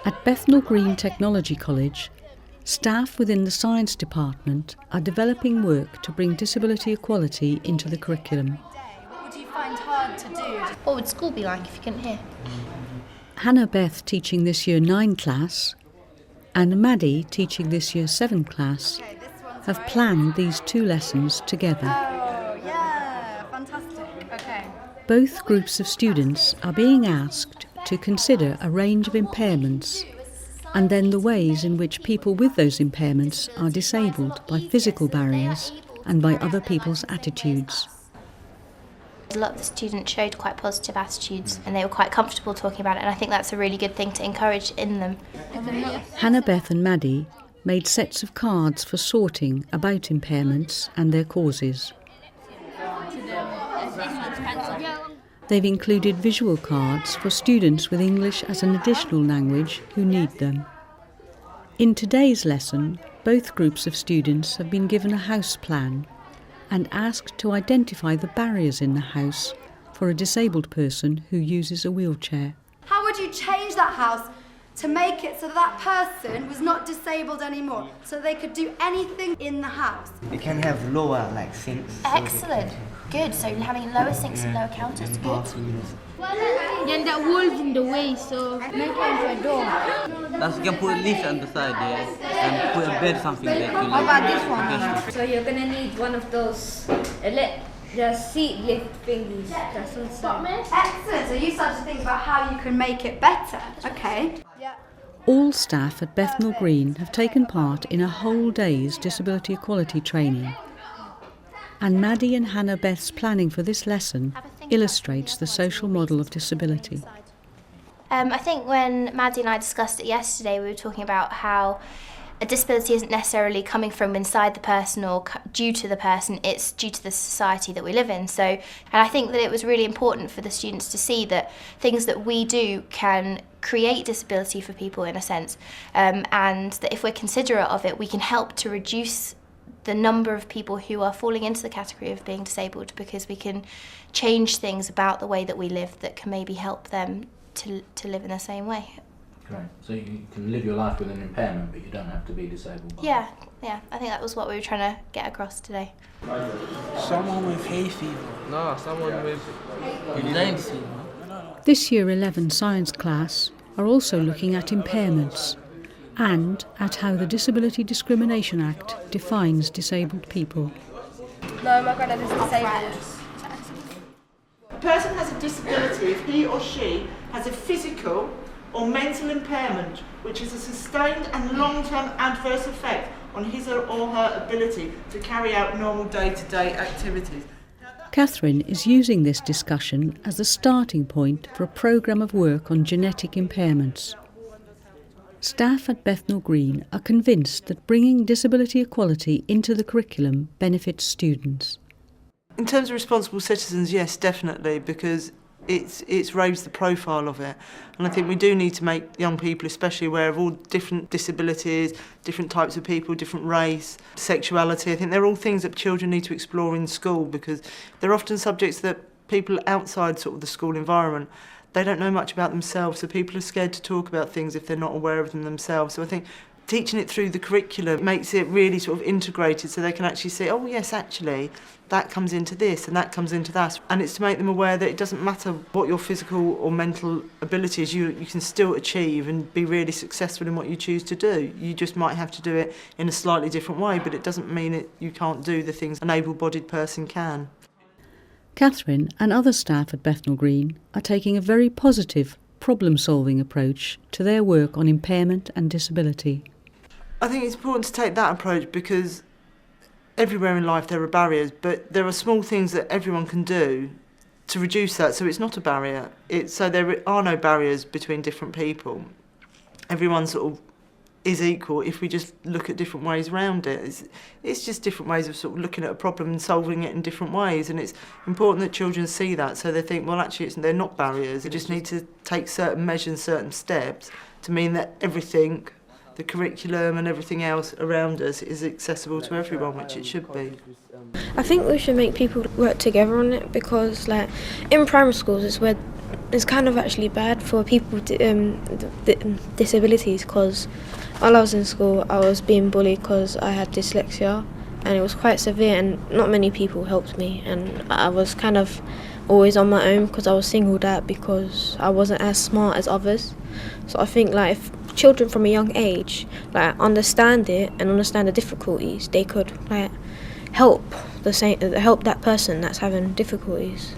At Bethnal Green Technology College, staff within the science department are developing work to bring disability equality into the curriculum. What would you find hard to do? What would school be like if you couldn't hear? Hannah Beth, teaching this year 9 class, and Maddie, teaching this year 7 class, have planned these 2 lessons together. Oh, yeah, fantastic. Okay. Both groups of students are being asked to consider a range of impairments and then the ways in which people with those impairments are disabled by physical barriers and by other people's attitudes. A lot of the students showed quite positive attitudes and they were quite comfortable talking about it, and I think that's a really good thing to encourage in them. Hannah Beth and Maddie made sets of cards for sorting about impairments and their causes. They've included visual cards for students with English as an additional language who need them. In today's lesson, both groups of students have been given a house plan and asked to identify the barriers in the house for a disabled person who uses a wheelchair. How would you change that house to make it so that person was not disabled anymore, so they could do anything in the house? You can have lower sinks. Excellent. Good. So having lower sinks and lower counters, good. Then that wall's in the way, so make it into a door. That's, you can put a lift on the side, and put a bed something there. How about this one? So you're gonna need one of those the seat lift thingies. That's inside. Excellent. So you started to think about how you can make it better. Okay. Yeah. All staff at Bethnal Green have taken part in a whole day's disability equality training. And Maddie and Hannah Beth's planning for this lesson illustrates the social model of disability. I think when Maddie and I discussed it yesterday, we were talking about how a disability isn't necessarily coming from inside the person or due to the person, it's due to the society that we live in. And I think that it was really important for the students to see that things that we do can create disability for people in a sense, and that if we're considerate of it, we can help to reduce the number of people who are falling into the category of being disabled, because we can change things about the way that we live that can maybe help them to live in the same way. Great. So you can live your life with an impairment, but you don't have to be disabled. Yeah, I think that was what we were trying to get across today. Someone with hay fever. No, someone with Lyme fever. This year 11 science class are also looking at impairments and at how the Disability Discrimination Act defines disabled people. No, my granddad is disabled. A person has a disability if he or she has a physical or mental impairment which has a sustained and long-term adverse effect on his or her ability to carry out normal day-to-day activities. Catherine is using this discussion as the starting point for a programme of work on genetic impairments. Staff at Bethnal Green are convinced that bringing disability equality into the curriculum benefits students. In terms of responsible citizens, yes, definitely, because it's raised the profile of it. And I think we do need to make young people especially aware of all different disabilities, different types of people, different race, sexuality. I think they're all things that children need to explore in school, because they're often subjects that people outside sort of the school environment, they don't know much about themselves, so people are scared to talk about things if they're not aware of them themselves. So I think teaching it through the curriculum makes it really sort of integrated, so they can actually say, oh yes, actually, that comes into this and that comes into that. And it's to make them aware that it doesn't matter what your physical or mental ability is, you can still achieve and be really successful in what you choose to do. You just might have to do it in a slightly different way, but it doesn't mean you can't do the things an able-bodied person can. Catherine and other staff at Bethnal Green are taking a very positive, problem-solving approach to their work on impairment and disability. I think it's important to take that approach because everywhere in life there are barriers, but there are small things that everyone can do to reduce that, so it's not a barrier. So there are no barriers between different people. Everyone sort of is equal if we just look at different ways around it. It's just different ways of sort of looking at a problem and solving it in different ways, and it's important that children see that, so they think, well, actually they're not barriers. They just need to take certain measures, certain steps to mean that everything, the curriculum and everything else around us is accessible to everyone, which it should be. I think we should make people work together on it, because in primary schools is where It's kind of actually bad for people with disabilities, because while I was in school I was being bullied because I had dyslexia, and it was quite severe and not many people helped me, and I was kind of always on my own because I was singled out because I wasn't as smart as others. So I think like if children from a young age like understand it and understand the difficulties, they could like help that person that's having difficulties.